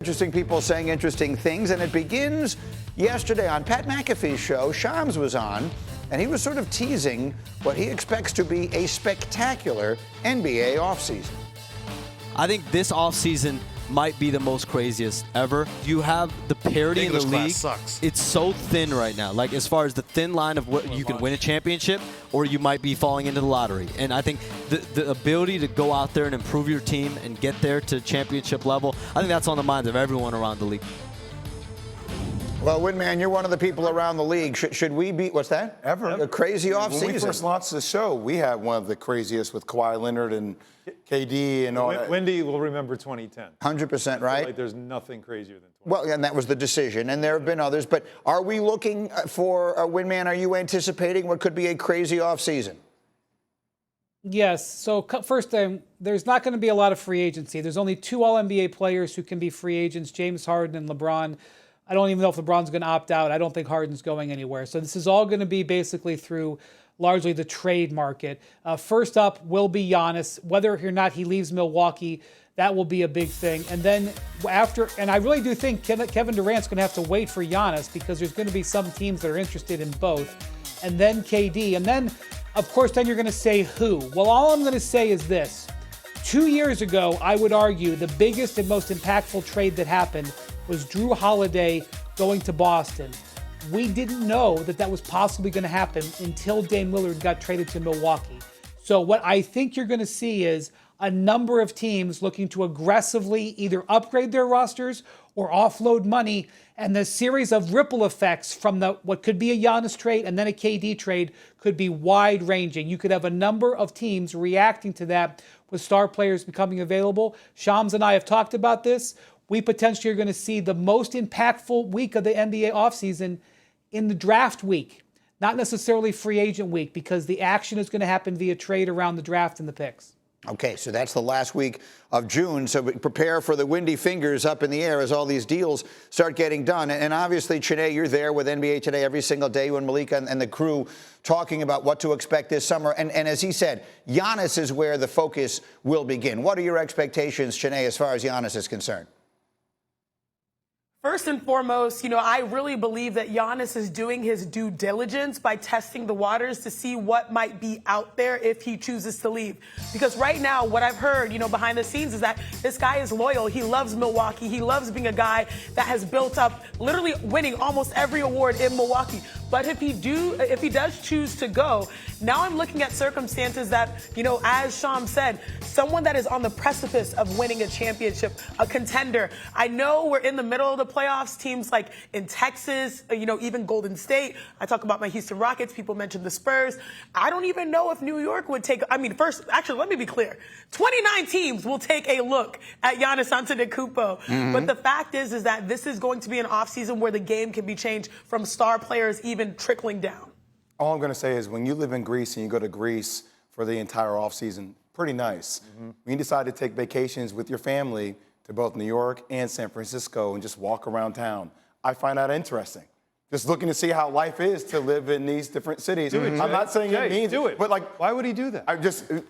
Interesting people saying interesting things, and it begins yesterday on Pat McAfee's show. Shams was on, and he was sort of teasing what he expects to be a spectacular NBA offseason. I think this offseason might be the most craziest ever. You have the parity in the league. Sucks. It's so thin right now. Like, as far as the thin line of what you can win a championship, or you might be falling into the lottery. And I think the ability to go out there and improve your team and get there to championship level, I think that's on the minds of everyone around the league. Well, Windman, you're one of the people around the league. Should we be, what's that? A crazy offseason. When we first launched the show, we had one of the craziest with Kawhi Leonard and KD and all that. Wendy will remember 2010. 100% right. Like there's nothing crazier than 2010. Well, and that was the decision, and there have been others. But are we looking for, Windman, are you anticipating what could be a crazy offseason? Yes. So first, there's not going to be a lot of free agency. There's only two All-NBA players who can be free agents, James Harden and LeBron. I don't even know if LeBron's going to opt out. I don't think Harden's going anywhere. So this is all going to be basically through largely the trade market. First up will be Giannis. Whether or not he leaves Milwaukee, that will be a big thing. And then after, and I really do think Kevin Durant's going to have to wait for Giannis because there's going to be some teams that are interested in both. And then KD. And then, of course, then you're going to say who. Well, all I'm going to say is this. 2 years ago, I would argue the biggest and most impactful trade that happened was Drew Holiday going to Boston. We didn't know that that was possibly going to happen until Dame Lillard got traded to Milwaukee. So what I think you're going to see is a number of teams looking to aggressively either upgrade their rosters or offload money, and the series of ripple effects from what could be a Giannis trade and then a KD trade could be wide-ranging. You could have a number of teams reacting to that with star players becoming available. Shams and I have talked about this. We potentially are going to see the most impactful week of the NBA offseason in the draft week, not necessarily free agent week, because the action is going to happen via trade around the draft and the picks. Okay, so that's the last week of June. So prepare for the windy fingers up in the air as all these deals start getting done. And obviously, Chiney, you're there with NBA Today every single day, you and Malika and the crew talking about what to expect this summer. And as he said, Giannis is where the focus will begin. What are your expectations, Chiney, as far as Giannis is concerned? First and foremost, I really believe that Giannis is doing his due diligence by testing the waters to see what might be out there if he chooses to leave. Because right now, what I've heard, behind the scenes is that this guy is loyal. He loves Milwaukee. He loves being a guy that has built up, literally winning almost every award in Milwaukee. But if he does choose to go, now I'm looking at circumstances that, as Shams said, someone that is on the precipice of winning a championship, a contender. I know we're in the middle of the playoffs, teams like in Texas, even Golden State. I talk about my Houston Rockets. People mentioned the Spurs. I don't even know if New York would take, let me be clear. 29 teams will take a look at Giannis Antetokounmpo. Mm-hmm. But the fact is that this is going to be an offseason where the game can be changed from star players even trickling down. All I'm going to say is when you live in Greece and you go to Greece for the entire offseason, pretty nice. Mm-hmm. When you decide to take vacations with your family to both New York and San Francisco and just walk around town, I find that interesting. Just looking to see how life is to live in these different cities. Do it, I'm not saying it means do it, but why would he do that?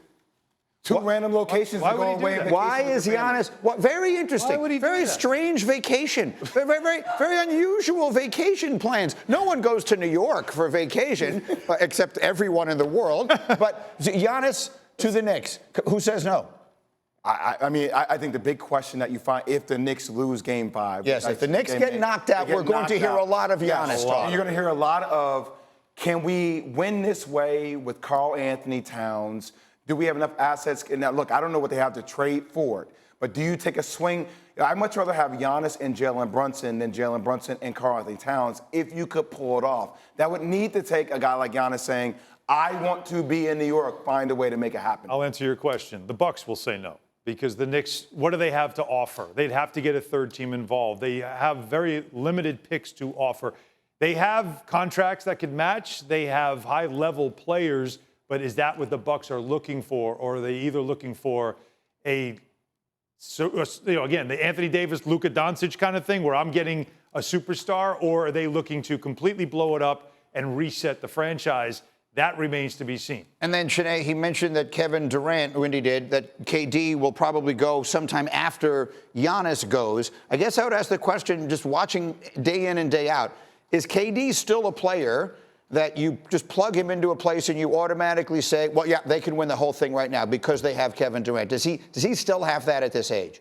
Two random locations to go away. Why is Giannis? Very interesting. Why would he do very that? Strange vacation. Very unusual vacation plans. No one goes to New York for vacation, except everyone in the world. But Giannis to the Knicks. Who says no? I think the big question that you find if the Knicks lose Game 5. Yes, if the Knicks get knocked out, we're going to hear a lot of Giannis talk. You're going to hear a lot of, can we win this way with Karl Anthony Towns? Do we have enough assets? Now, look, I don't know what they have to trade for it, but do you take a swing? I'd much rather have Giannis and Jalen Brunson than Jalen Brunson and Karl Anthony Towns if you could pull it off. That would need to take a guy like Giannis saying, I want to be in New York, find a way to make it happen. I'll answer your question. The Bucks will say no. Because the Knicks, what do they have to offer? They'd have to get a third team involved. They have very limited picks to offer. They have contracts that could match. They have high-level players, but is that what the Bucks are looking for? Or are they either looking for again, the Anthony Davis, Luka Doncic kind of thing where I'm getting a superstar, or are they looking to completely blow it up and reset the franchise? That remains to be seen. And then, Chiney, he mentioned that Kevin Durant, Windy did, that KD will probably go sometime after Giannis goes. I guess I would ask the question, just watching day in and day out, is KD still a player that you just plug him into a place and you automatically say, well, yeah, they can win the whole thing right now because they have Kevin Durant? Does he still have that at this age?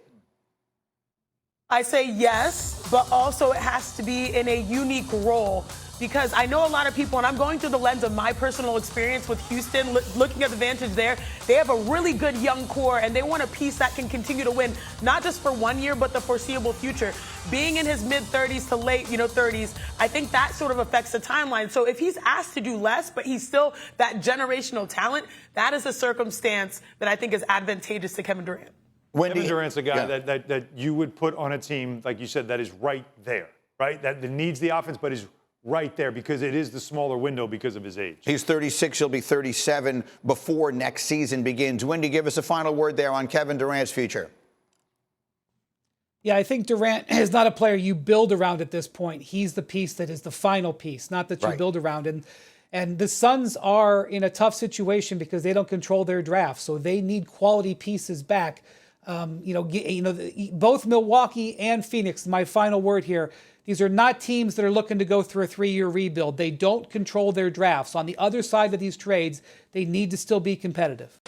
I say yes, but also it has to be in a unique role. Because I know a lot of people, and I'm going through the lens of my personal experience with Houston, looking at the vantage there, they have a really good young core, and they want a piece that can continue to win, not just for 1 year, but the foreseeable future. Being in his mid-30s to late, 30s, I think that sort of affects the timeline. So if he's asked to do less, but he's still that generational talent, that is a circumstance that I think is advantageous to Kevin Durant. Kevin Durant's a guy that you would put on a team, like you said, that is right there, right? That needs the offense, but is right there because it is the smaller window because of his age. He's 36. He'll be 37 before next season begins. Windy, give us a final word there on Kevin Durant's future. Yeah, I think Durant is not a player you build around at this point. He's the piece that is the final piece, not that you build around. And the Suns are in a tough situation because they don't control their draft, so they need quality pieces back. Both Milwaukee and Phoenix, my final word here, these are not teams that are looking to go through a 3-year rebuild. They don't control their drafts. On the other side of these trades, they need to still be competitive.